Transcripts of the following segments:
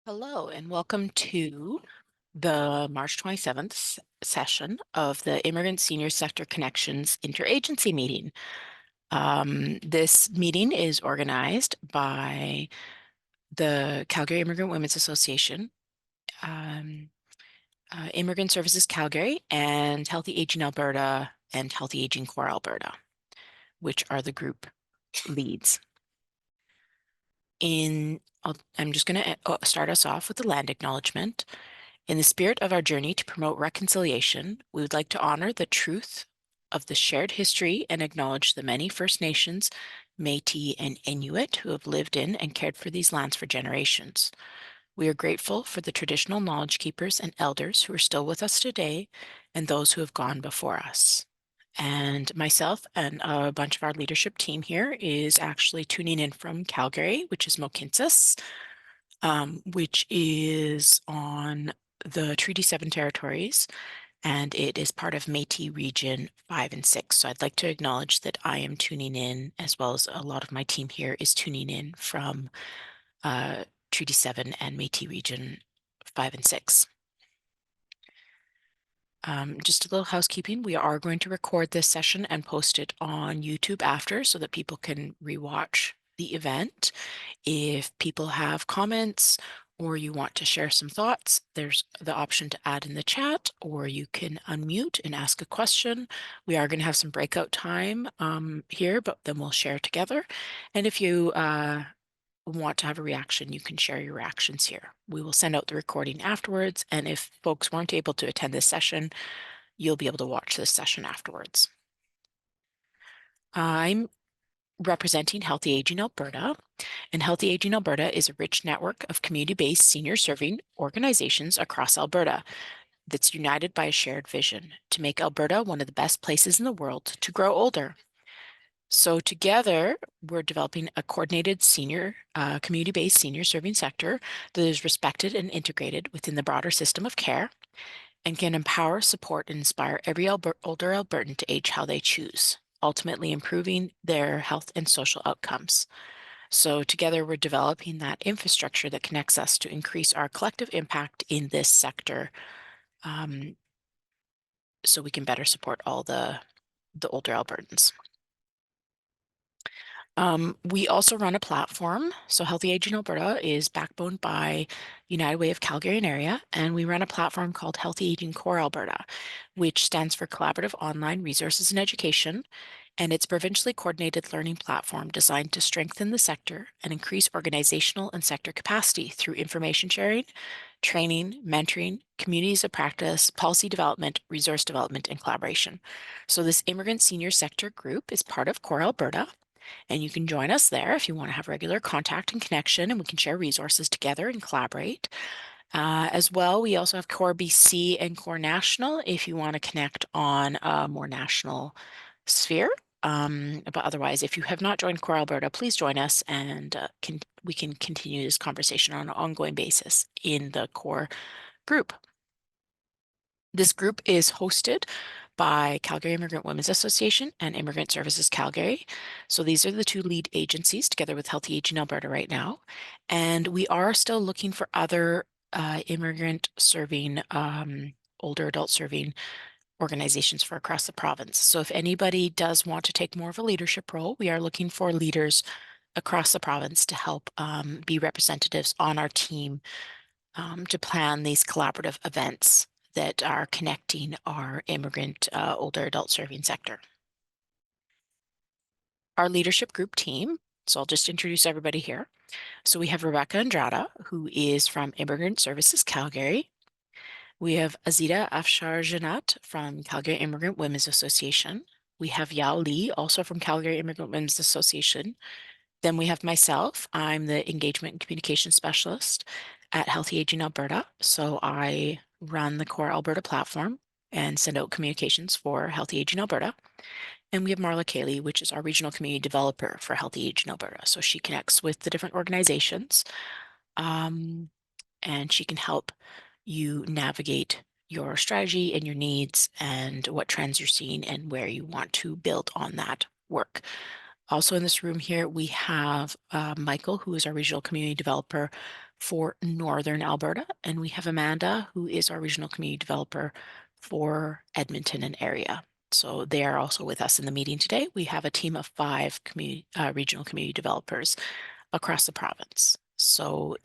Hello, and welcome to the March 27th session of the Immigrant Senior Sector Connections Interagency meeting. This meeting is organized by the Calgary Immigrant Women's Association, um, Immigrant Services Calgary, and Healthy Aging Alberta and Healthy Aging Core Alberta, which are the group leads. I'm just going to start us off with the land acknowledgement. In the spirit of our journey to promote reconciliation, we would like to honor the truth of the shared history and acknowledge the many First Nations, Métis, and Inuit who have lived in and cared for these lands for generations. We are grateful for the traditional knowledge keepers and elders who are still with us today and those who have gone before us. And myself and a bunch of our leadership team here is actually tuning in from Calgary, which is Mohkinstsis, which is on the Treaty 7 territories, and it is part of Métis Region 5 and 6. So I'd like to acknowledge that I am tuning in, as well as a lot of my team here is tuning in from Treaty 7 and Métis Region 5 and 6. Just a little housekeeping. We are going to record this session and post it on YouTube after so that people can rewatch the event. If people have comments or you want to share some thoughts, there's the option to add in the chat, or you can unmute and ask a question. We are going to have some breakout time here, but then we'll share together. And if you want to have a reaction, you can share your reactions here. We will send out the recording afterwards, and if folks weren't able to attend this session, you'll be able to watch this session afterwards. I'm representing Healthy Aging Alberta, and Healthy Aging Alberta is a rich network of community-based senior serving organizations across Alberta that's united by a shared vision to make Alberta one of the best places in the world to grow older. So together, we're developing a coordinated community-based senior serving sector that is respected and integrated within the broader system of care and can empower, support, and inspire every older Albertan to age how they choose, ultimately improving their health and social outcomes. So together, we're developing that infrastructure that connects us to increase our collective impact in this sector, so we can better support all the older Albertans. We also run a platform. So Healthy Aging Alberta is backboned by United Way of Calgary and Area, and we run a platform called Healthy Aging Core Alberta, which stands for Collaborative Online Resources and Education, and it's a provincially coordinated learning platform designed to strengthen the sector and increase organizational and sector capacity through information sharing, training, mentoring, communities of practice, policy development, resource development, and collaboration. So this immigrant senior sector group is part of Core Alberta, and you can join us there if you want to have regular contact and connection, and we can share resources together and collaborate. As well, we also have Core BC and Core National if you want to connect on a more national sphere. But otherwise, if you have not joined Core Alberta, please join us, and we can continue this conversation on an ongoing basis in the Core group. This group is hosted by Calgary Immigrant Women's Association and Immigrant Services Calgary. So these are the two lead agencies together with Healthy Aging Alberta right now. And we are still looking for other immigrant serving, older adult serving organizations for across the province. So if anybody does want to take more of a leadership role, we are looking for leaders across the province to help be representatives on our team to plan these collaborative events that are connecting our immigrant older adult serving sector. Our leadership group team, so I'll just introduce everybody here. So we have Rebecca Andrada, who is from Immigrant Services Calgary. We have Azita Afshar-Janat from Calgary Immigrant Women's Association. We have Yao Li, also from Calgary Immigrant Women's Association. Then we have myself. I'm the Engagement and Communication Specialist at Healthy Aging Alberta. So I run the Core Alberta platform and send out communications for Healthy Aging Alberta. And we have Marla Cayley, which is our regional community developer for Healthy Aging Alberta. So she connects with the different organizations, and she can help you navigate your strategy and your needs and what trends you're seeing and where you want to build on that work. Also in this room here, we have Michael, who is our regional community developer for Northern Alberta, and we have Amanda, who is our regional community developer for Edmonton and area. So they are also with us in the meeting today. We have a team of 5 regional community developers across the province. So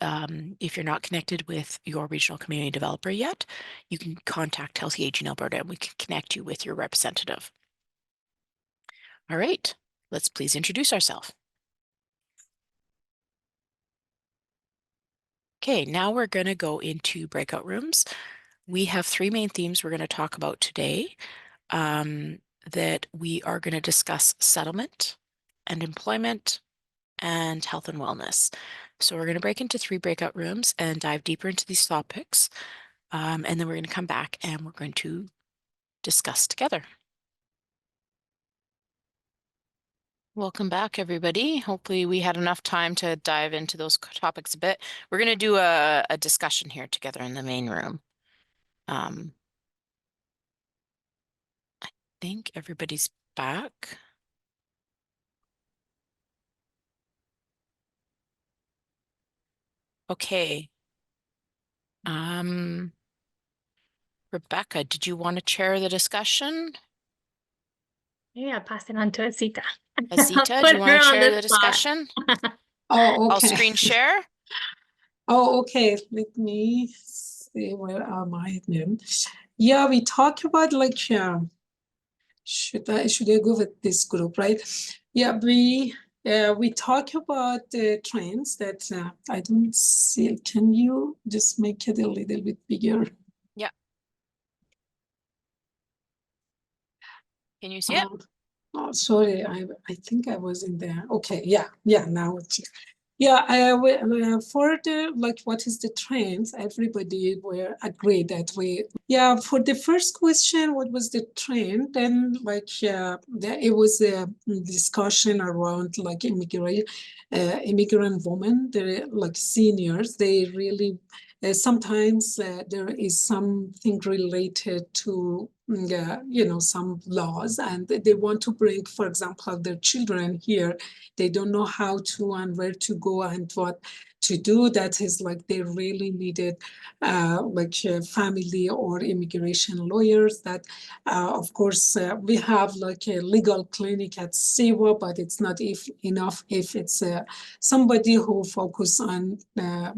if you're not connected with your regional community developer yet, you can contact Healthy Aging Alberta and we can connect you with your representative. All right, let's please introduce ourselves. Okay, now we're going to go into breakout rooms. We have 3 main themes we're going to talk about today. That we are going to discuss settlement and employment and health and wellness. So we're going to break into 3 breakout rooms and dive deeper into these topics. And then we're going to come back and we're going to discuss together. Welcome back, everybody. Hopefully we had enough time to dive into those topics a bit. We're going to do a discussion here together in the main room. I think everybody's back. Okay. Rebecca, did you want to chair the discussion? Yeah, pass it on to Azita. Azita, do you want to chair the discussion? Oh, I'll okay. screen share. Oh, okay. Let me see where are my names. Yeah, we talk about like should I go with this group, right? Yeah, we talk about trends that I don't see. Can you just make it a little bit bigger? Yeah. Can you see it? Oh, sorry, I think I was in there. Okay, yeah, now it's yeah. For the like, what is the trends? Everybody will agree that we. Yeah, for the first question, what was the trend? Then like, it was a discussion around like immigrant women. They're like seniors. They really sometimes there is something related to some laws, and they want to bring, for example, their children here. They don't know how to and where to go and what to do. That is like they really needed family or immigration lawyers. That of course we have like a legal clinic at SEWA, but it's not enough. If it's somebody who focus on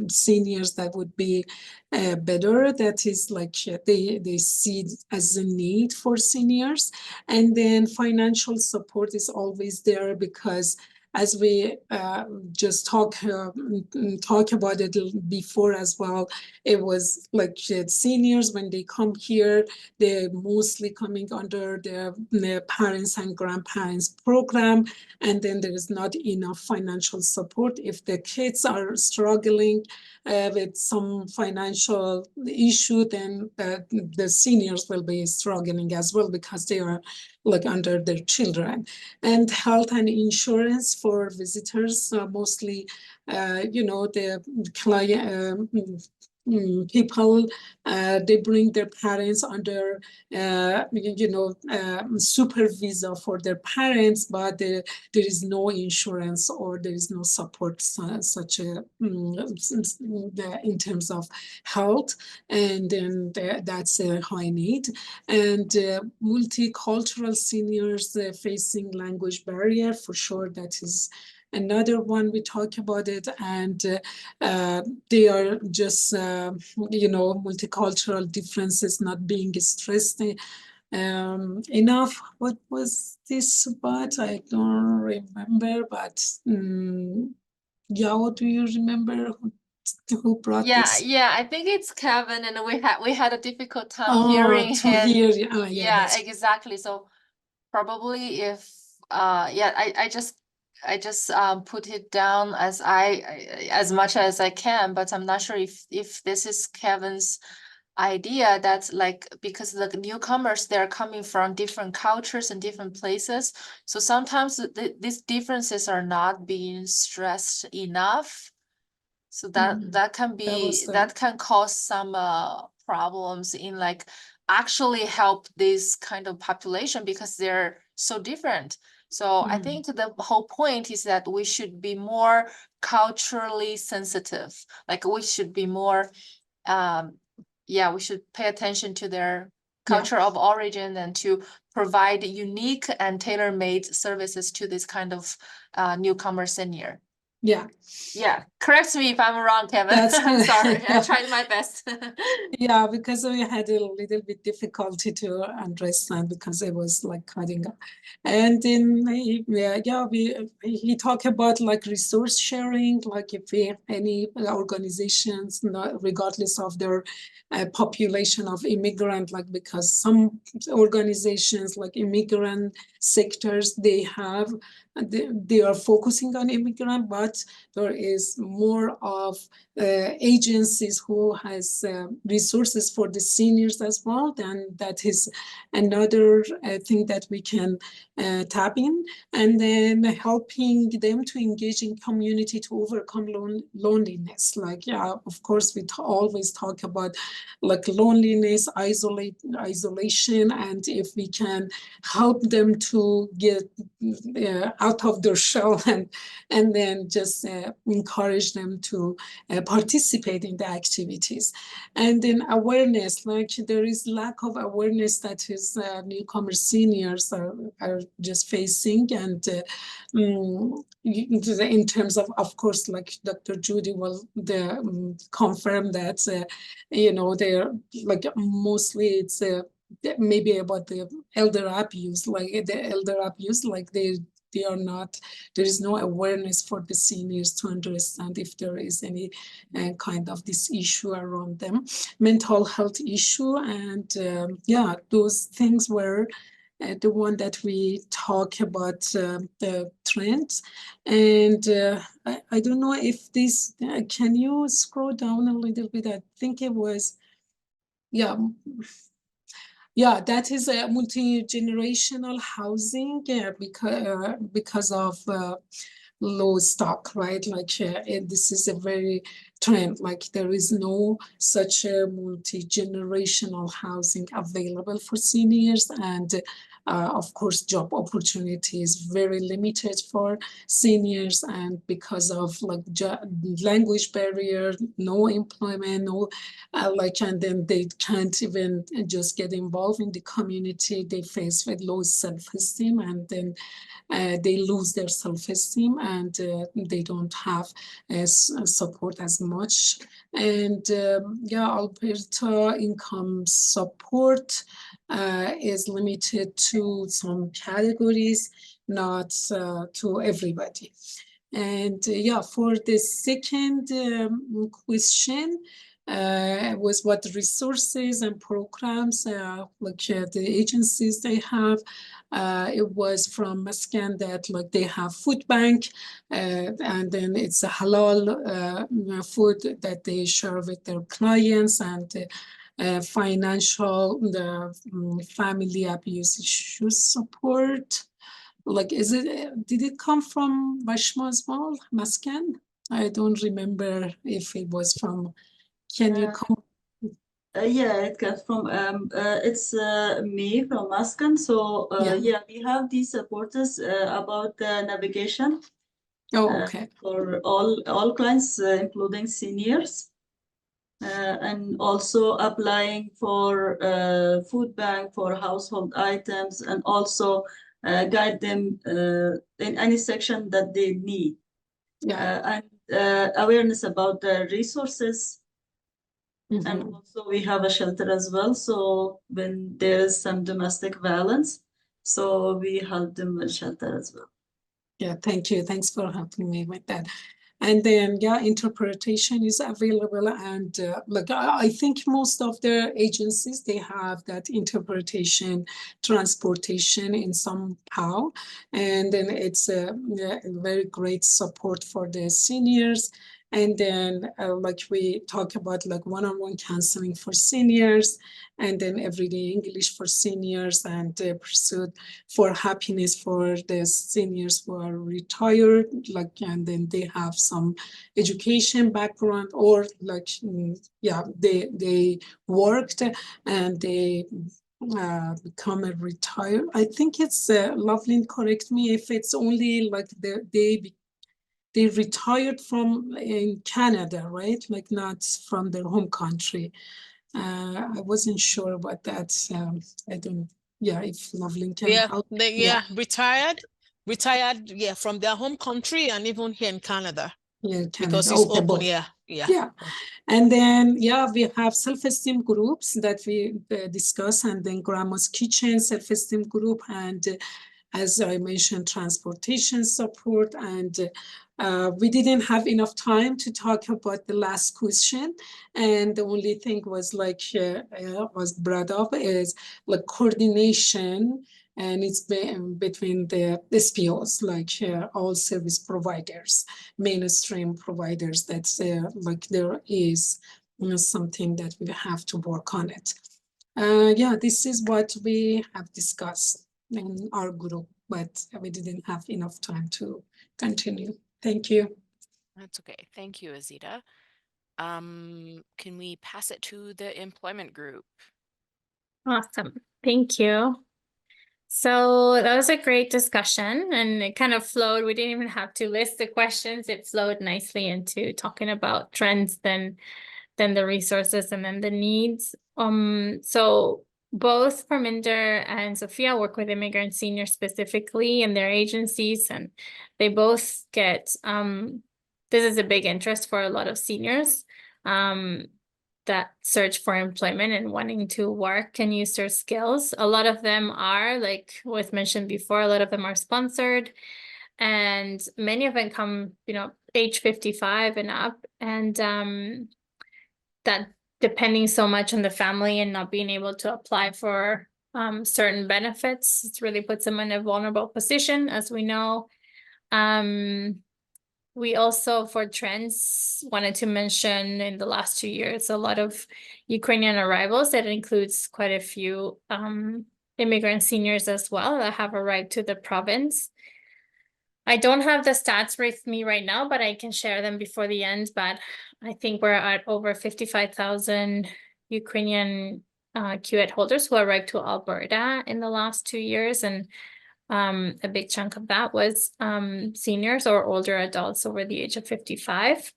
seniors, that would be better. That is like they see as a need for seniors. And then financial support is always there, because as we just talk about it before as well, it was like seniors, when they come here, they're mostly coming under their parents and grandparents program, and then there is not enough financial support. If the kids are struggling with some financial issue, then the seniors will be struggling as well, because they are like under their children. And health and insurance for visitors, mostly, the client. People they bring their parents under super visa for their parents, but there is no insurance, or there is no support such a in terms of health. And then that's a high need. And multicultural seniors facing language barrier, for sure, that is another one. We talk about it. And they are just multicultural differences not being stressed enough. What was this about? I don't remember, but Yao, do you remember who brought this? Yeah, I think it's Kevin, and we had a difficult time Oh, hearing to him. hear, yeah, Yeah, exactly. So probably if yeah, I just put it down as as much as I can, but I'm not sure if this is Kevin's idea. That's like, because the newcomers, they're coming from different cultures and different places, so sometimes these differences are not being stressed enough. So that can be that can cause some problems in like actually help this kind of population, because they're so different. So I think the whole point is that we should be more culturally sensitive. Like we should be more, we should pay attention to their culture of origin and to provide unique and tailor-made services to this kind of newcomer senior. Yeah. Yeah, correct me if I'm wrong, Kevin. I'm sorry. I tried my best. Yeah, because we had a little bit difficulty to understand because it was like cutting up. And then he talked about like resource sharing, like if we have any organizations, regardless of their population of immigrant, like because some organizations like immigrant sectors, they are focusing on immigrant, but there is more of agencies who has resources for the seniors as well, then that is another thing that we can tap in, and then helping them to engage in community to overcome loneliness. Like, yeah, of course, we always talk about like loneliness, isolation, and if we can help them to get out of their shell and then just encourage them to participate in the activities. And then awareness, like there is lack of awareness that is newcomer seniors are just facing. And in terms of course, like Dr. Judy will confirm that, they're like mostly it's maybe about the elder abuse, like they are not, there is no awareness for the seniors to understand if there is any kind of this issue around them, mental health issue. And those things were the one that we talk about the trends. And I don't know if this, can you scroll down a little bit? I think it was, that is a multi-generational housing because of low stock, right? Like and this is a very trend, like there is no such a multi-generational housing available for seniors. And of course, job opportunity is very limited for seniors, and because of like language barrier, no employment, no and then they can't even just get involved in the community. They face with low self-esteem, and then they lose their self-esteem, and they don't have support as much. And Alberta income support is limited to some categories, not to everybody. And for the second question, was what resources and programs the agencies they have. It was from Mascan that like they have food bank, and then it's a halal food that they share with their clients, and financial, family abuse issues support. Like, did it come from Vashma as well, Mascan? I don't remember if it was from, can you come? Yeah, it comes from it's me from Muscan. So we have these supporters about navigation. Oh, okay. For all clients, including seniors, and also applying for food bank for household items, and also guide them in any section that they need. And awareness about the resources. And also we have a shelter as well. So when there is some domestic violence, so we help them with shelter as well. Yeah, thank you. Thanks for helping me with that. And then, interpretation is available. And I think most of the agencies, they have that interpretation, transportation in somehow. And then it's a very great support for the seniors. And then like we talk about like one-on-one counseling for seniors, and then everyday English for seniors, and pursuit for happiness for the seniors who are retired, and then they have some education background, or they worked and they become a retired. I think it's Loveland, correct me if it's only like they retired from in Canada, right? Like not from their home country. I wasn't sure about that. I don't. Yeah, if Loveland can Yeah, help. they Yeah, retired, yeah, from their home country and even here in Canada yeah, because Canada. it's Okay, open. both. Yeah, yeah. Yeah. And then, yeah, we have self-esteem groups that we discuss, and then Grandma's Kitchen self-esteem group, and as I mentioned, transportation support. And we didn't have enough time to talk about the last question. And the only thing was like was brought up is like coordination, and it's between the SPOs, like all service providers, mainstream providers. That's like there is something that we have to work on it. Yeah, this is what we have discussed in our group, but we didn't have enough time to continue. Thank you. That's okay. Thank you, Azita. Can we pass it to the employment group? Awesome. Thank you. So that was a great discussion and it kind of flowed. We didn't even have to list the questions. It flowed nicely into talking about trends, then the resources and then the needs. So both Parminder and Sophia work with immigrant seniors specifically in their agencies, and they both get this is a big interest for a lot of seniors that search for employment and wanting to work and use their skills. A lot of them are, like was mentioned before, a lot of them are sponsored, and many of them come, age 55 and up, and that depending so much on the family and not being able to apply for certain benefits, it really puts them in a vulnerable position, as we know. We also, for trends, wanted to mention in the last 2 years, a lot of Ukrainian arrivals. That includes quite a few immigrant seniors as well that have arrived to the province. I don't have the stats with me right now, but I can share them before the end. But I think we're at over 55,000 Ukrainian QED holders who arrived to Alberta in the last 2 years. And a big chunk of that was seniors or older adults over the age of 55.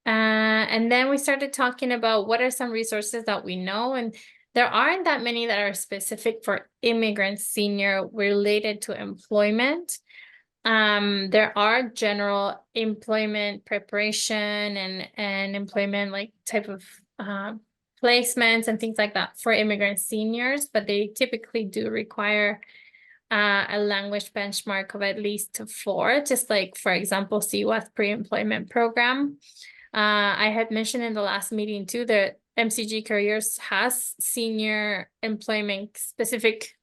And then we started talking about what are some resources that we know. And there aren't that many that are specific for immigrant senior related to employment. There are general employment preparation and employment like type of placements and things like that for immigrant seniors, but they typically do require a language benchmark of at least 4, just like, for example, CWAS pre-employment program. I had mentioned in the last meeting too that MCG Careers has senior employment specific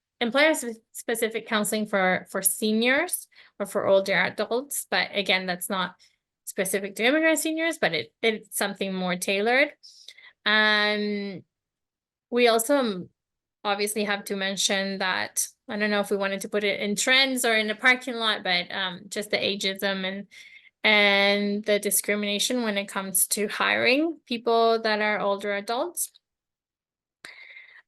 counseling for seniors or for older adults. But again, that's not specific to immigrant seniors, but it's something more tailored. We also obviously have to mention that, I don't know if we wanted to put it in trends or in the parking lot, but just the ageism and the discrimination when it comes to hiring people that are older adults.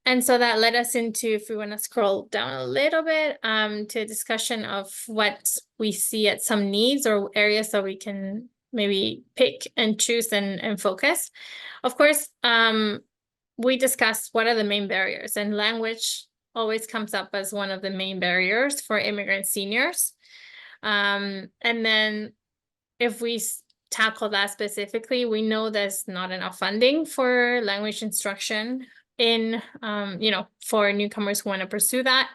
And so that led us into, if we want to scroll down a little bit, to a discussion of what we see at some needs or areas that we can maybe pick and choose and focus. Of course, we discussed what are the main barriers, and language always comes up as one of the main barriers for immigrant seniors. And then if we tackle that specifically, we know there's not enough funding for language instruction in, for newcomers who want to pursue that.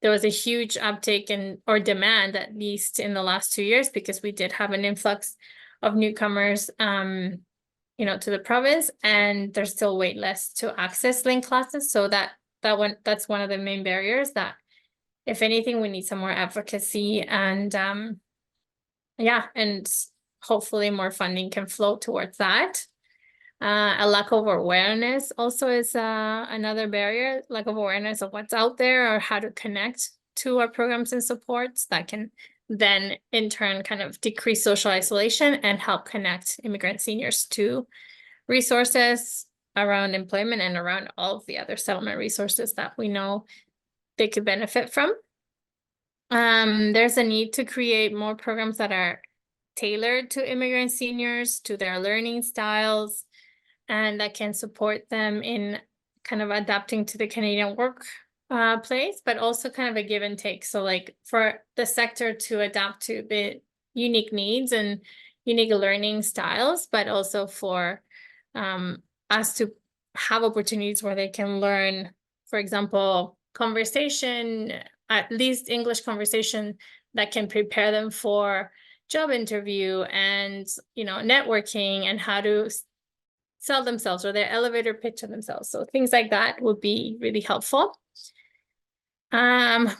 There was a huge uptake or demand, at least in the last 2 years, because we did have an influx of newcomers, to the province, and there's still wait lists to access link classes. So that's one of the main barriers that, if anything, we need some more advocacy and and hopefully more funding can flow towards that. A lack of awareness also is another barrier, lack of awareness of what's out there or how to connect to our programs and supports that can then in turn kind of decrease social isolation and help connect immigrant seniors to resources. around employment and around all of the other settlement resources that we know they could benefit from. There's a need to create more programs that are tailored to immigrant seniors, to their learning styles, and that can support them in kind of adapting to the Canadian work place, but also kind of a give and take. So like for the sector to adapt to the unique needs and unique learning styles, but also for us to have opportunities where they can learn, for example, conversation, at least English conversation that can prepare them for job interview and, you know, networking and how to sell themselves or their elevator pitch of themselves. So things like that would be really helpful.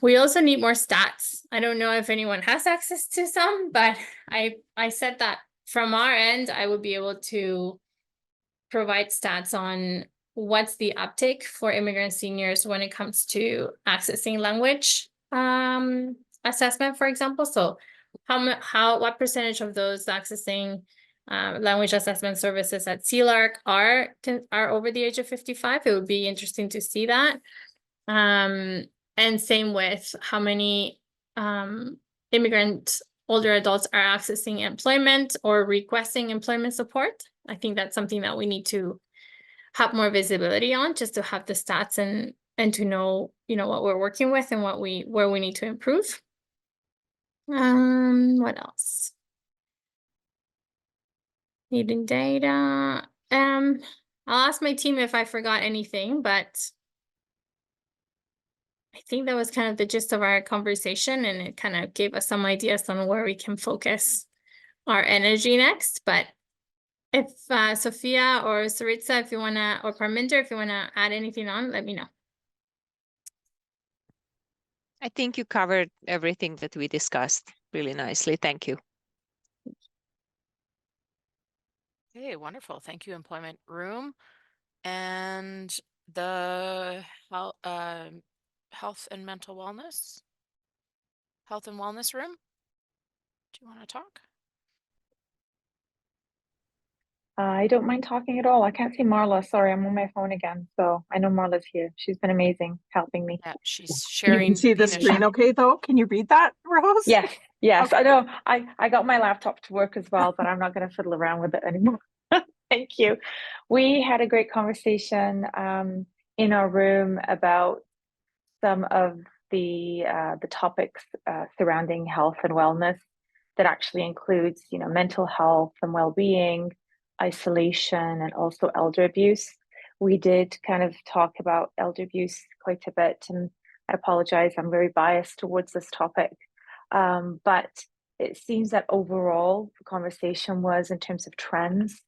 We also need more stats. I don't know if anyone has access to some, but I said that from our end, I would be able to provide stats on what's the uptake for immigrant seniors when it comes to accessing language assessment, for example. So what percentage of those accessing language assessment services at CLARC are over the age of 55? It would be interesting to see that. And same with how many immigrant older adults are accessing employment or requesting employment support. I think that's something that we need to have more visibility on, just to have the stats and to know, you know, what we're working with and where we need to improve. What else? Needing data. I'll ask my team if I forgot anything, but I think that was kind of the gist of our conversation, and it kind of gave us some ideas on where we can focus our energy next. But if Sophia or Saritza, if you wanna, or Parminder, if you wanna add anything on, let me know. I think you covered everything that we discussed really nicely. Thank you. Okay, wonderful. Thank you, Employment Room. And the health and mental wellness, health and wellness room. Do you want to talk? I don't mind talking at all. I can't see Marla. Sorry, I'm on my phone again. So I know Marla's here. She's been amazing helping me. Yeah, she's You sharing. can see the screen okay, though? Can you read that, Rose? Yes, yes. Okay. I know. I got my laptop to work as well, but I'm not going to fiddle around with it anymore. Thank you. We had a great conversation in our room about some of the topics surrounding health and wellness that actually includes, you know, mental health and well-being, isolation, and also elder abuse. We did kind of talk about elder abuse quite a bit, and I apologize, I'm very biased towards this topic. But it seems that overall the conversation was in terms of trends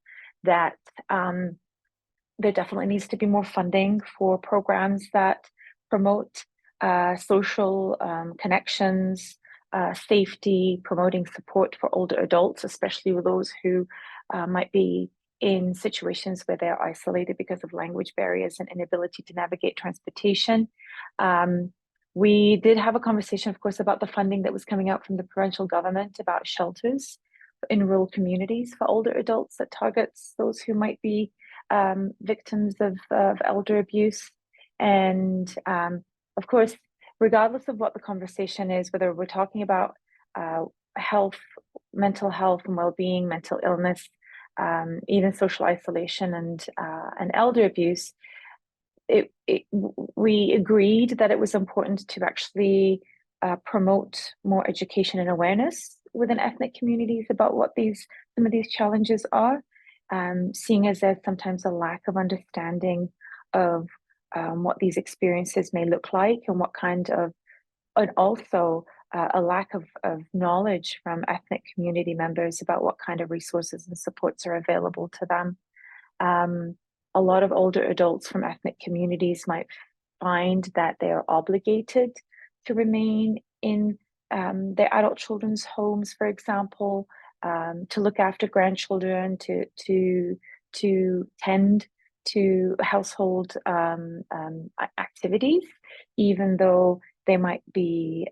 that there definitely needs to be more funding for programs that promote social connections, safety, promoting support for older adults, especially with those who might be in situations where they're isolated because of language barriers and inability to navigate transportation. We did have a conversation, of course, about the funding that was coming out from the provincial government about shelters in rural communities for older adults that targets those who might be victims of elder abuse. And of course, regardless of what the conversation is, whether we're talking about health, mental health and well-being, mental illness, even social isolation and elder abuse, we agreed that it was important to actually promote more education and awareness within ethnic communities about what some of these challenges are, seeing as there's sometimes a lack of understanding of what these experiences may look like and what kind of, and also a lack of knowledge from ethnic community members about what kind of resources and supports are available to them. A lot of older adults from ethnic communities might find that they are obligated to remain in their adult children's homes, for example, to look after grandchildren, to tend to household activities, even though they might be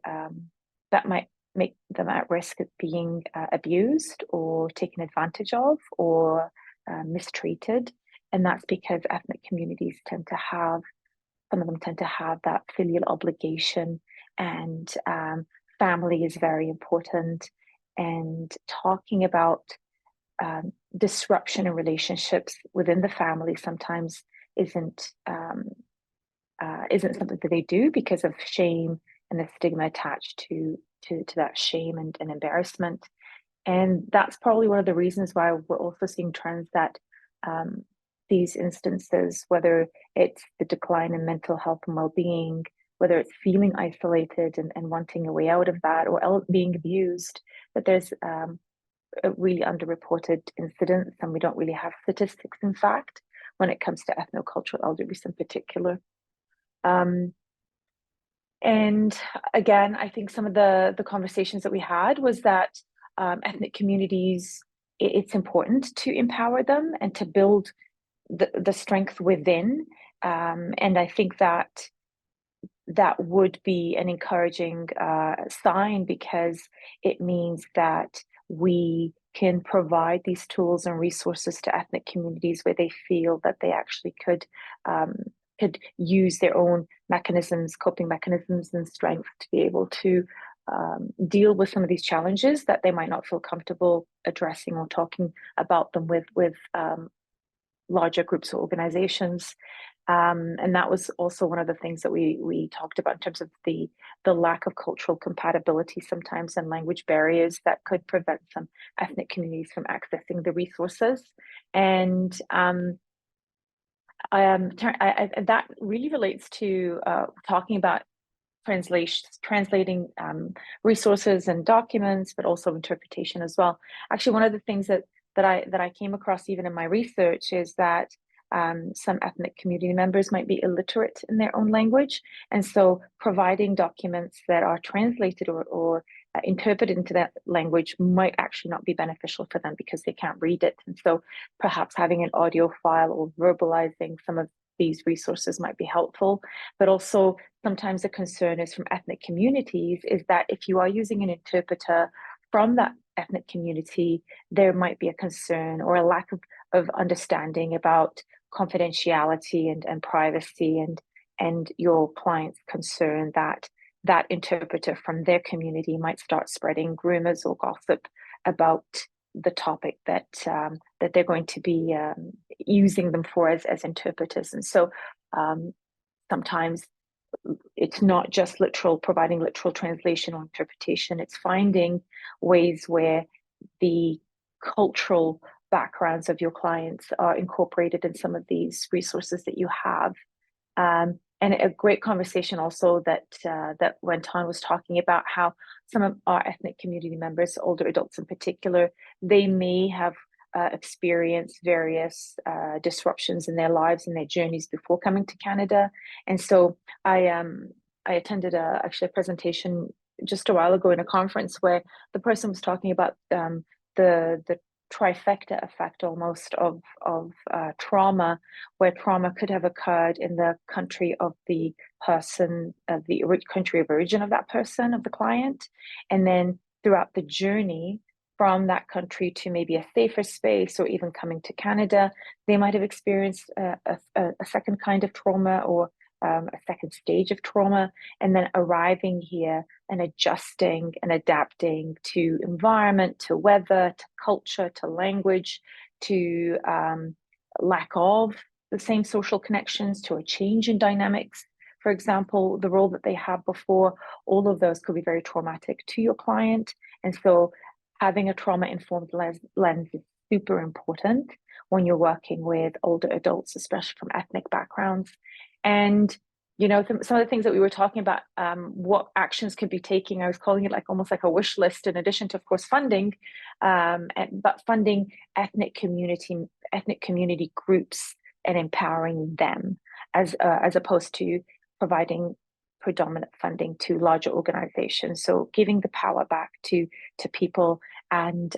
that might make them at risk of being abused or taken advantage of or mistreated. And that's because ethnic communities some of them tend to have that filial obligation, and family is very important. And talking about disruption in relationships within the family sometimes isn't something that they do because of shame and the stigma attached to that shame and embarrassment. And that's probably one of the reasons why we're also seeing trends that these instances, whether it's the decline in mental health and well-being, whether it's feeling isolated and wanting a way out of that, or being abused, that there's a really underreported incidents, and we don't really have statistics, in fact, when it comes to ethnocultural elder abuse in particular. And again, I think some of the conversations that we had was that ethnic communities, it's important to empower them and to build the strength within. And I think that would be an encouraging sign, because it means that we can provide these tools and resources to ethnic communities where they feel that they actually could use their own mechanisms, coping mechanisms and strength to be able to deal with some of these challenges that they might not feel comfortable addressing or talking about them with larger groups or organizations. And that was also one of the things that we talked about in terms of the lack of cultural compatibility sometimes, and language barriers that could prevent some ethnic communities from accessing the resources. And that really relates to talking about translating resources and documents, but also interpretation as well. Actually, one of the things that I came across even in my research is that some ethnic community members might be illiterate in their own language, and so providing documents that are translated or interpreted into that language might actually not be beneficial for them because they can't read it. And so perhaps having an audio file or verbalizing some of these resources might be helpful. But also sometimes the concern is from ethnic communities is that if you are using an interpreter from that ethnic community, there might be a concern or a lack of understanding about confidentiality and privacy, and your client's concern that that interpreter from their community might start spreading rumors or gossip about the topic that they're going to be using them for as interpreters. And so sometimes it's not just providing literal translation or interpretation, it's finding ways where the cultural backgrounds of your clients are incorporated in some of these resources that you have. And a great conversation also that went on was talking about how some of our ethnic community members, older adults in particular, they may have experienced various disruptions in their lives and their journeys before coming to Canada. And so I attended actually a presentation just a while ago in a conference where the person was talking about the trifecta effect almost of trauma, where trauma could have occurred in the country of the person, the country of origin of that person, of the client, and then throughout the journey from that country to maybe a safer space or even coming to Canada, they might have experienced a second kind of trauma or a second stage of trauma, and then arriving here and adjusting and adapting to environment, to weather, to culture, to language, to lack of the same social connections, to a change in dynamics. For example, the role that they had before, all of those could be very traumatic to your client. And so having a trauma-informed lens is super important when you're working with older adults, especially from ethnic backgrounds. And, you know, some of the things that we were talking about, what actions could be taking, I was calling it like almost like a wish list, in addition to, of course, funding, but funding ethnic community groups and empowering them as opposed to providing predominant funding to larger organizations. So giving the power back to people. And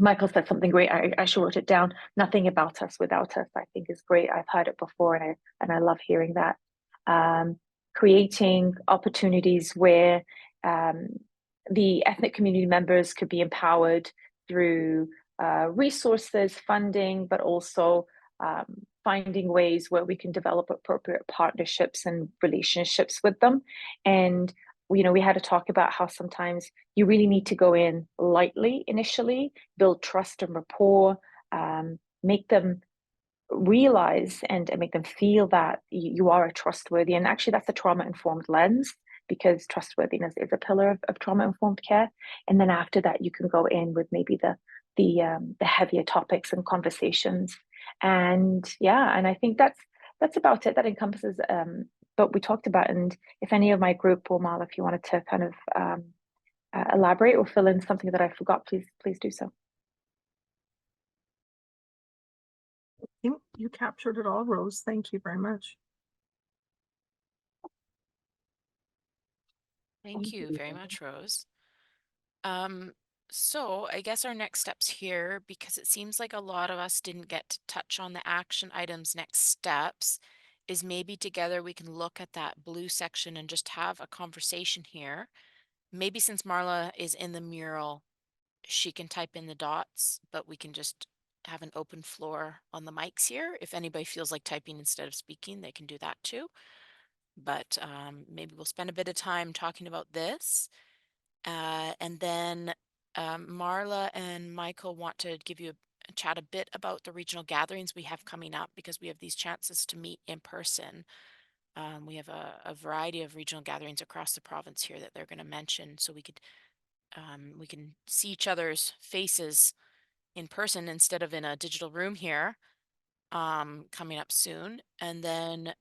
Michael said something great. I actually wrote it down. Nothing about us without us, I think, is great. I've heard it before, and I love hearing that. Creating opportunities where the ethnic community members could be empowered through resources, funding, but also finding ways where we can develop appropriate partnerships and relationships with them. And we had to talk about how sometimes you really need to go in lightly initially, build trust and rapport, make them realize and make them feel that you are trustworthy. And actually, that's a trauma-informed lens, because trustworthiness is a pillar of trauma-informed care. And then after that, you can go in with maybe the heavier topics and conversations. And I think that's about it. That encompasses what we talked about. And if any of my group, or Mal, if you wanted to kind of elaborate or fill in something that I forgot, please do so. I think you captured it all, Rose. Thank you very much. Thank you very much, Rose. So I guess our next steps here, because it seems like a lot of us didn't get to touch on the action items next steps, is maybe together we can look at that blue section and just have a conversation here. Maybe since Marla is in the mural, she can type in the dots, but we can just have an open floor on the mics here. If anybody feels like typing instead of speaking, they can do that too. But maybe we'll spend a bit of time talking about this. And then Marla and Michael want to give you a chat a bit about the regional gatherings we have coming up, because we have these chances to meet in person. We have a variety of regional gatherings across the province here that they're going to mention, so we can see each other's faces in person instead of in a digital room here, coming up soon. And then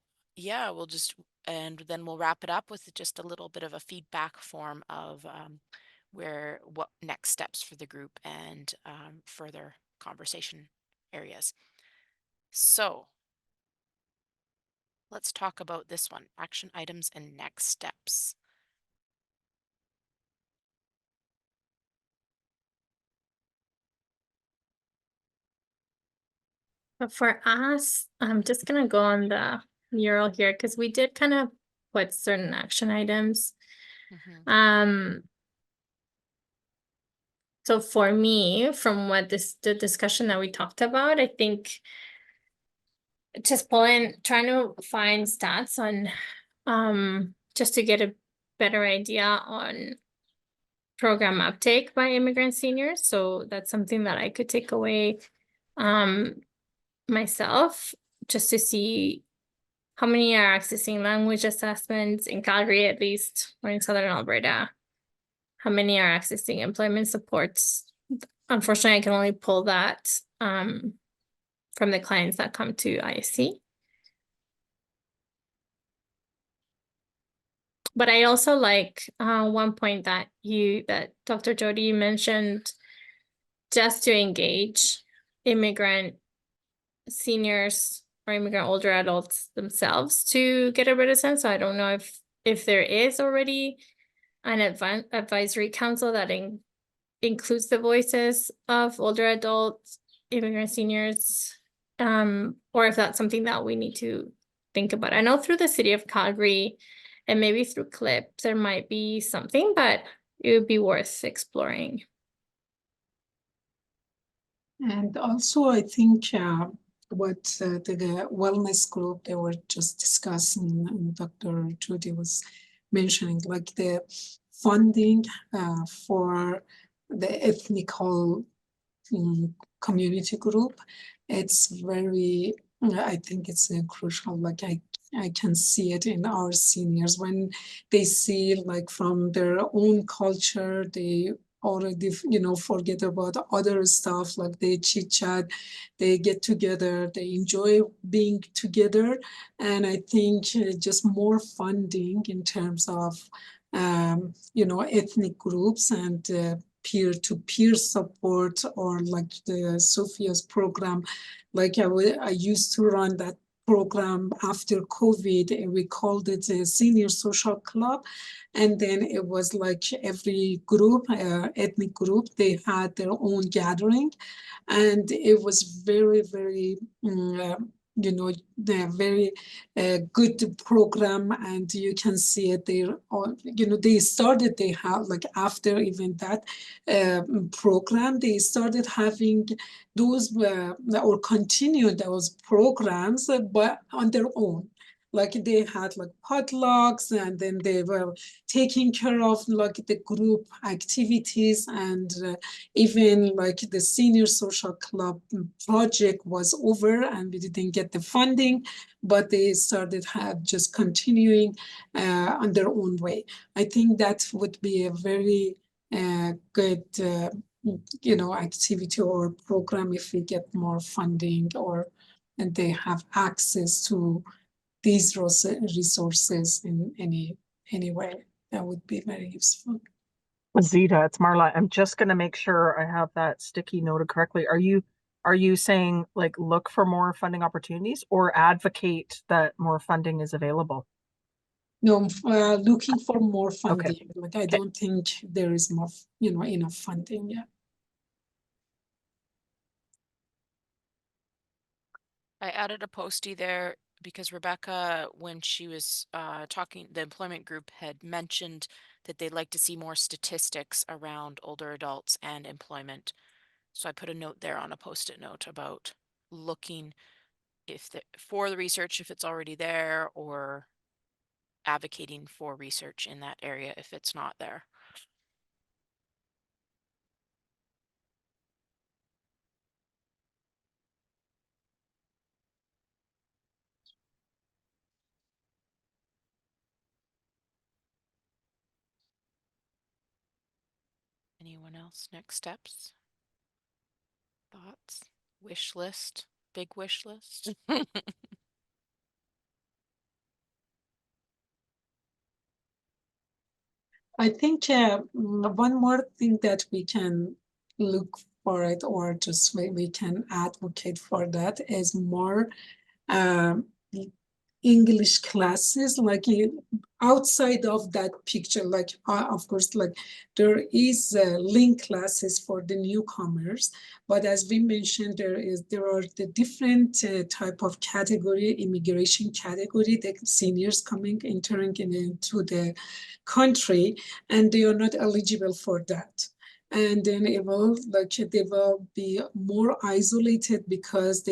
we'll wrap it up with just a little bit of a feedback form of what next steps for the group and further conversation areas. So let's talk about this one, action items and next steps. But for us, I'm just gonna go on the mural here because we did kind of put certain action items. So for me, from the discussion that we talked about, I think just trying to find stats on just to get a better idea on program uptake by immigrant seniors. So that's something that I could take away myself, just to see how many are accessing language assessments in Calgary, at least, or in Southern Alberta. How many are accessing employment supports? Unfortunately, I can only pull that from the clients that come to ISC. But I also like one point that Dr. Jody mentioned, just to engage immigrant seniors or immigrant older adults themselves to get a better sense. So I don't know if there is already an advisory council that includes the voices of older adults, immigrant seniors, or if that's something that we need to think about. I know through the city of Calgary and maybe through CLIP, there might be something, but it would be worth exploring. And also, I think what the wellness group they were just discussing, and Dr. Judy was mentioning, like the funding for the ethnical community group, it's very, I think it's crucial. Like I can see it in our seniors when they see, like, from their own culture, they already forget about other stuff, like they chit chat, they get together, they enjoy being together. And I think just more funding in terms of ethnic groups and peer-to-peer support, or like the Sophia's program. Like I used to run that program after COVID, and we called it a senior social club. And then it was like every group, ethnic group, they had their own gathering. And it was very, very you know, they're very good program, and you can see it there. You know, they have like after even that program, they started having those or continue those programs, but on their own. Like they had like potlucks, and then they were taking care of like the group activities, and even like the senior social club project was over and we didn't get the funding, but they started just continuing on their own way. I think that would be a very good you know, activity or program if we get more funding, or and they have access to these resources in any way. That would be very useful. Zita, it's Marla. I'm just going to make sure I have that sticky noted correctly. Are you saying like look for more funding opportunities or advocate that more funding is available? No, looking for more funding. Okay. Like I don't think there is more, you know, enough funding. Yeah. I added a postie there because Rebecca, when she was talking, the employment group had mentioned that they'd like to see more statistics around older adults and employment. So I put a note there on a post-it note about looking for the research if it's already there, or advocating for research in that area if it's not there. Anyone else? Next steps? Thoughts? Wish list? Big wish list? I think one more thing that we can look for it, or just we can advocate for that, is more um, English classes, like outside of that picture. Like of course, like there is link classes for the newcomers, but as we mentioned, there are the different type of category, immigration category, the seniors entering into the country, and they are not eligible for that. And then they will be more isolated, because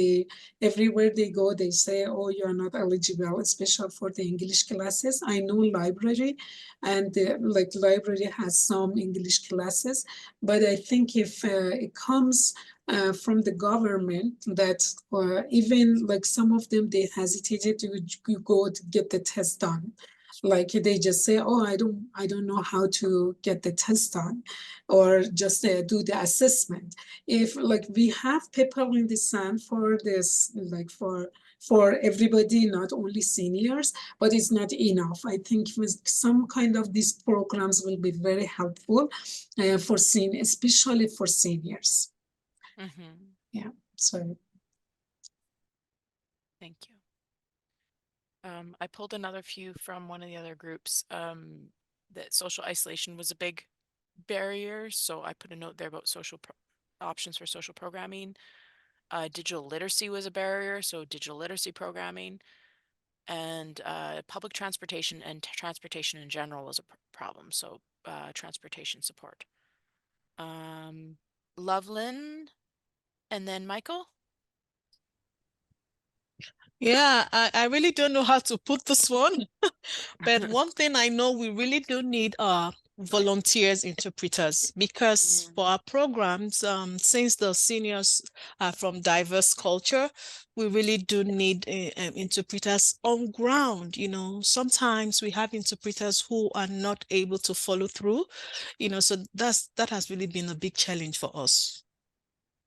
everywhere they go, they say, oh, you're not eligible, especially for the English classes. I know library, and like library has some English classes, but I think if it comes from the government, that even like some of them, they hesitated to go to get the test done. Like they just say, oh, I don't know how to get the test done, or just do the assessment. If like we have people in the sun for this, like for everybody, not only seniors, but it's not enough. I think with some kind of these programs will be very helpful for seniors, especially for seniors. Yeah, so Thank you. I pulled another few from one of the other groups, that social isolation was a big barrier. So I put a note there about options for social programming. Digital literacy was a barrier, so digital literacy programming, and public transportation and transportation in general was a problem. So transportation support. Loveland, and then Michael. Yeah, I really don't know how to put this one. But one thing I know we really do need are volunteers interpreters, because for our programs, since the seniors are from diverse culture, we really do need interpreters on ground. You know, sometimes we have interpreters who are not able to follow through, you know, so that has really been a big challenge for us.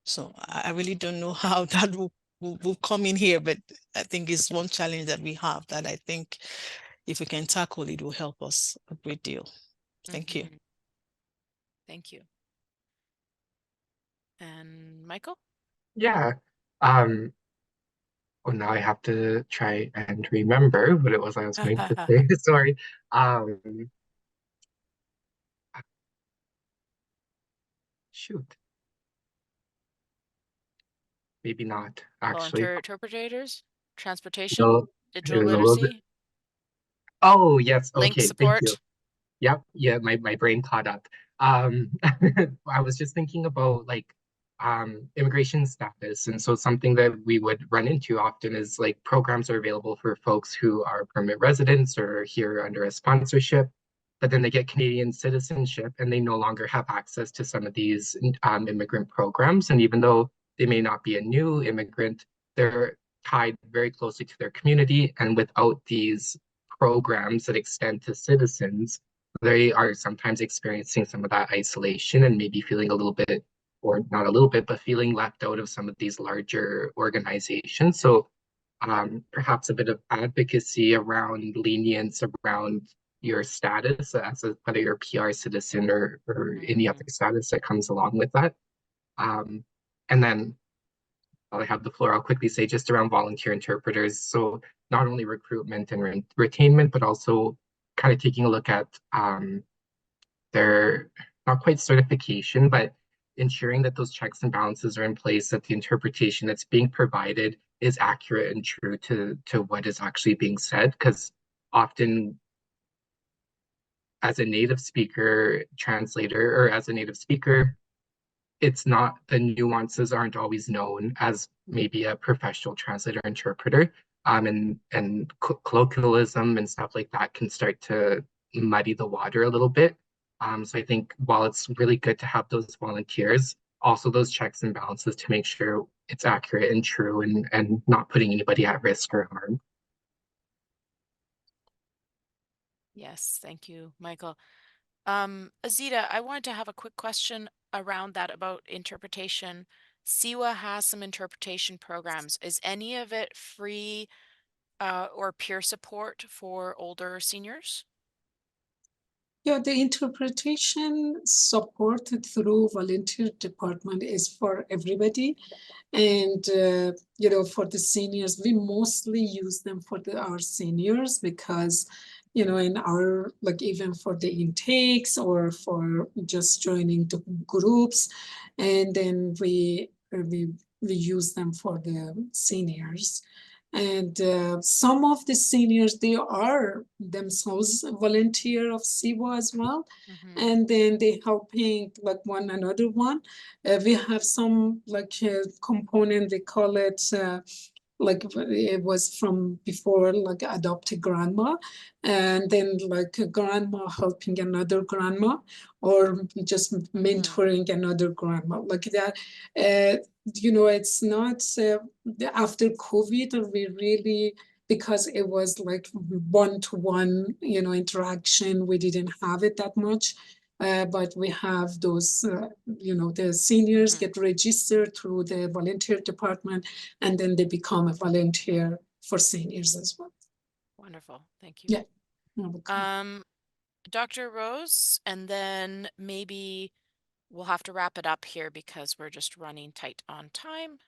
So I really don't know how that will come in here, but I think it's one challenge that we have that I think if we can tackle, it will help us a great deal. Thank you. Thank you. And Michael? Yeah. Oh, now I have to try and remember what it was I was going to say. Sorry. Shoot. Maybe not, actually. Volunteer interpreters? transportation, No, it digital was a little bit. literacy, Oh, yes. link Okay. Thank you. support. Yep. Yeah, my brain caught up. Um, I was just thinking about like immigration status. And so something that we would run into often is like programs are available for folks who are permanent residents or here under a sponsorship, but then they get Canadian citizenship and they no longer have access to some of these immigrant programs. And even though they may not be a new immigrant, they're tied very closely to their community. And without these programs that extend to citizens, they are sometimes experiencing some of that isolation and maybe feeling a little bit, or not a little bit, but feeling left out of some of these larger organizations. So perhaps a bit of advocacy around lenience around your status as whether you're a PR citizen or any other status that comes along with that. And then while I have the floor, I'll quickly say just around volunteer interpreters. So not only recruitment and retainment, but also kind of taking a look at their not quite certification, but ensuring that those checks and balances are in place, that the interpretation that's being provided is accurate and true to what is actually being said. Because often as a native speaker, translator, or as a native speaker, it's not, the nuances aren't always known as maybe a professional translator interpreter. And colloquialism and stuff like that can start to muddy the water a little bit. So I think while it's really good to have those volunteers, also those checks and balances to make sure it's accurate and true and not putting anybody at risk or harm. Yes, thank you, Michael. Azita, I wanted to have a quick question around that about interpretation. SIWA has some interpretation programs. Is any of it free or peer support for older seniors? Yeah, the interpretation supported through volunteer department is for everybody. And, for the seniors, we mostly use them for our seniors because, in our, like even for the intakes or for just joining the groups. And then we use them for the seniors. And some of the seniors, they are themselves volunteer of SIWA as well. And then they helping like one another one. We have some like component, they call it like it was from before, like adopted grandma, and then like a grandma helping another grandma, or just mentoring another grandma like that. It's not after COVID, we really, because it was like one-to-one, interaction, we didn't have it that much. But we have those, the seniors get registered through the volunteer department, and then they become a volunteer for seniors as well. Wonderful, thank you. Yeah. Dr. Rose, and then maybe we'll have to wrap it up here because we're just running tight on time.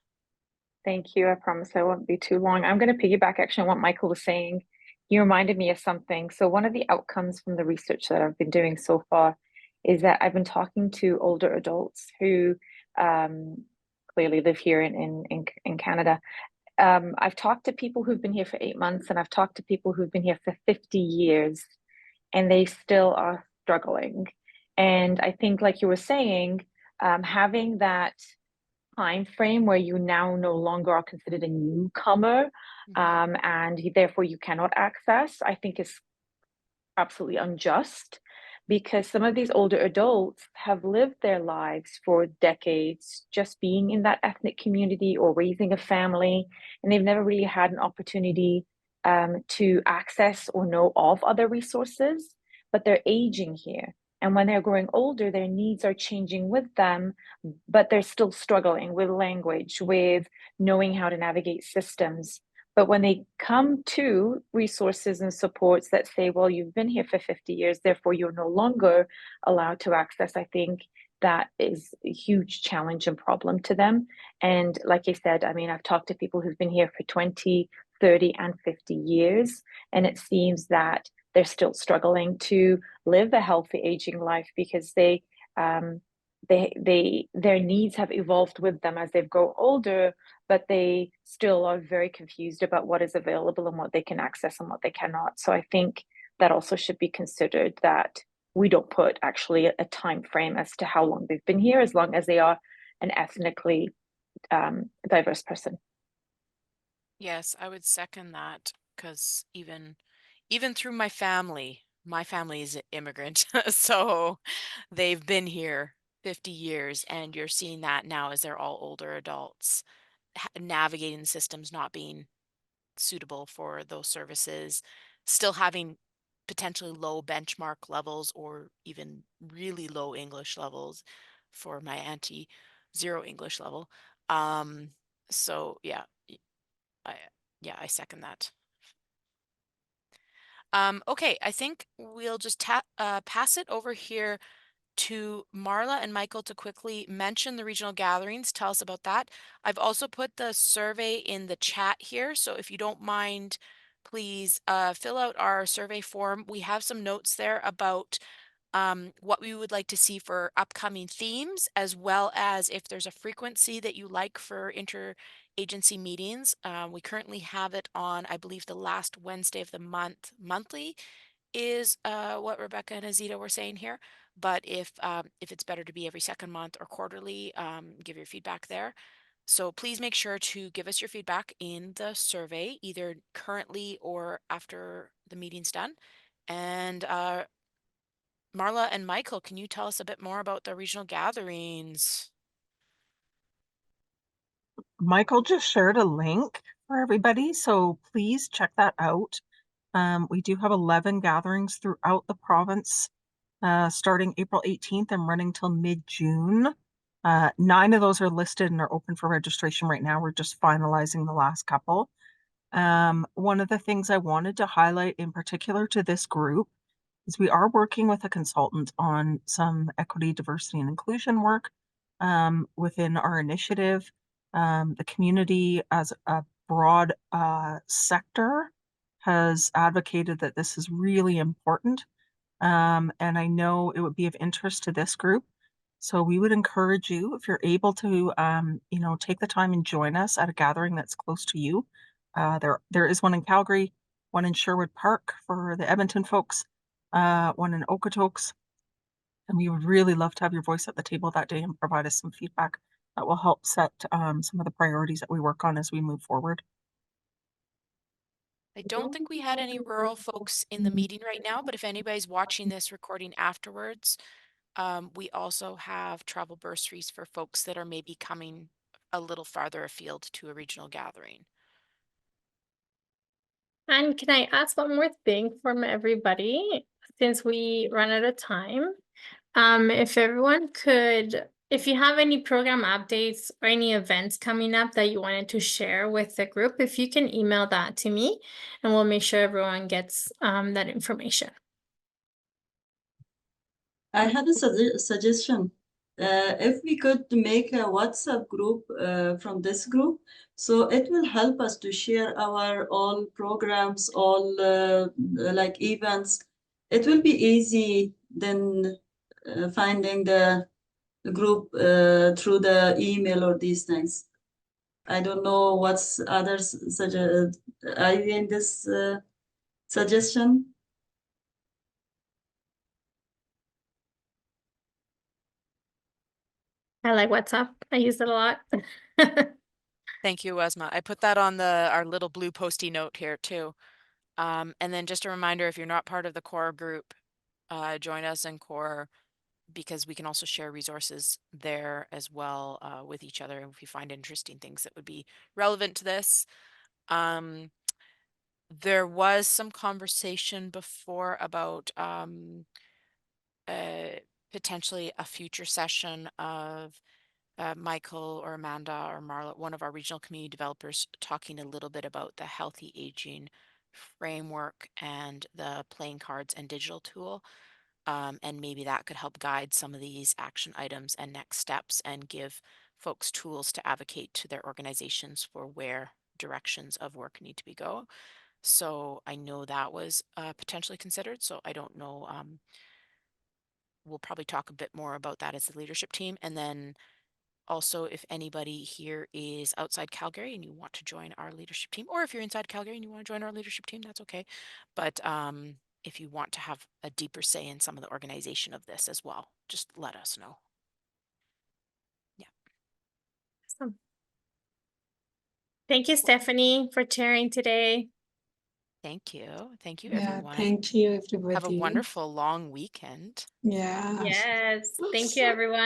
Thank you. I promise I won't be too long. I'm going to piggyback actually on what Michael was saying. He reminded me of something. So one of the outcomes from the research that I've been doing so far is that I've been talking to older adults who clearly live here in Canada. I've talked to people who've been here for 8 months, and I've talked to people who've been here for 50 years, and they still are struggling. And I think, like you were saying, having that time frame where you now no longer are considered a newcomer, and therefore you cannot access, I think is absolutely unjust, because some of these older adults have lived their lives for decades just being in that ethnic community or raising a family, and they've never really had an opportunity to access or know of other resources, but they're aging here. And when they're growing older, their needs are changing with them, but they're still struggling with language, with knowing how to navigate systems. But when they come to resources and supports that say, well, you've been here for 50 years, therefore you're no longer allowed to access, I think that is a huge challenge and problem to them. And like I said, I mean, I've talked to people who've been here for 20, 30, and 50 years, and it seems that they're still struggling to live a healthy aging life because they their needs have evolved with them as they've grown older, but they still are very confused about what is available and what they can access and what they cannot. So I think that also should be considered, that we don't put actually a time frame as to how long they've been here, as long as they are an ethnically diverse person. Yes, I would second that because even through my family is an immigrant, so they've been here 50 years, and you're seeing that now as they're all older adults, navigating the systems not being suitable for those services, still having potentially low benchmark levels or even really low English levels for my auntie, zero English level. So yeah, I I second that. Okay, I think we'll just pass it over here to Marla and Michael to quickly mention the regional gatherings. Tell us about that. I've also put the survey in the chat here, so if you don't mind, please fill out our survey form. We have some notes there about what we would like to see for upcoming themes, as well as if there's a frequency that you like for interagency meetings. We currently have it on, I believe, the last Wednesday of the month. Monthly is what Rebecca and Azita were saying here. But if it's better to be every second month or quarterly, give your feedback there. So please make sure to give us your feedback in the survey, either currently or after the meeting's done. And Marla and Michael, can you tell us a bit more about the regional gatherings? Michael just shared a link for everybody, so please check that out. We do have 11 gatherings throughout the province, starting April 18th and running till mid-June. 9 of those are listed and are open for registration right now. We're just finalizing the last couple. One of the things I wanted to highlight in particular to this group is we are working with a consultant on some equity, diversity, and inclusion work within our initiative. The community as a broad sector has advocated that this is really important. And I know it would be of interest to this group. So we would encourage you, if you're able to, take the time and join us at a gathering that's close to you. There is one in Calgary, one in Sherwood Park for the Edmonton folks, one in Okotoks. And we would really love to have your voice at the table that day and provide us some feedback that will help set some of the priorities that we work on as we move forward. I don't think we had any rural folks in the meeting right now, but if anybody's watching this recording afterwards, we also have travel bursaries for folks that are maybe coming a little farther afield to a regional gathering. And can I ask one more thing from everybody, since we run out of time? If everyone could, if you have any program updates or any events coming up that you wanted to share with the group, if you can email that to me, and we'll make sure everyone gets that information. I had a suggestion. If we could make a WhatsApp group from this group, so it will help us to share our all programs, all like events. It will be easy than finding the group through the email or these things. I don't know what's others suggest. Are you in this suggestion? I like WhatsApp. I use it a lot. Thank you, Wesma. I put that on our little blue posty note here too. And then just a reminder, if you're not part of the core group, join us in core, because we can also share resources there as well with each other if you find interesting things that would be relevant to this. There was some conversation before about potentially a future session of Michael or Amanda or Marla, one of our regional community developers, talking a little bit about the healthy aging framework and the playing cards and digital tool. And maybe that could help guide some of these action items and next steps and give folks tools to advocate to their organizations for where directions of work need to be go. So I know that was potentially considered. So I don't know we'll probably talk a bit more about that as the leadership team. And then also, if anybody here is outside Calgary and you want to join our leadership team, or if you're inside Calgary and you want to join our leadership team, that's okay. But if you want to have a deeper say in some of the organization of this as well, just let us know. Yeah. Awesome. Thank you, Stephanie, for chairing today. Thank you. Thank you, Yeah, everyone. thank you, everybody. Have a wonderful long weekend. Yeah. Yes. Thank you, everyone.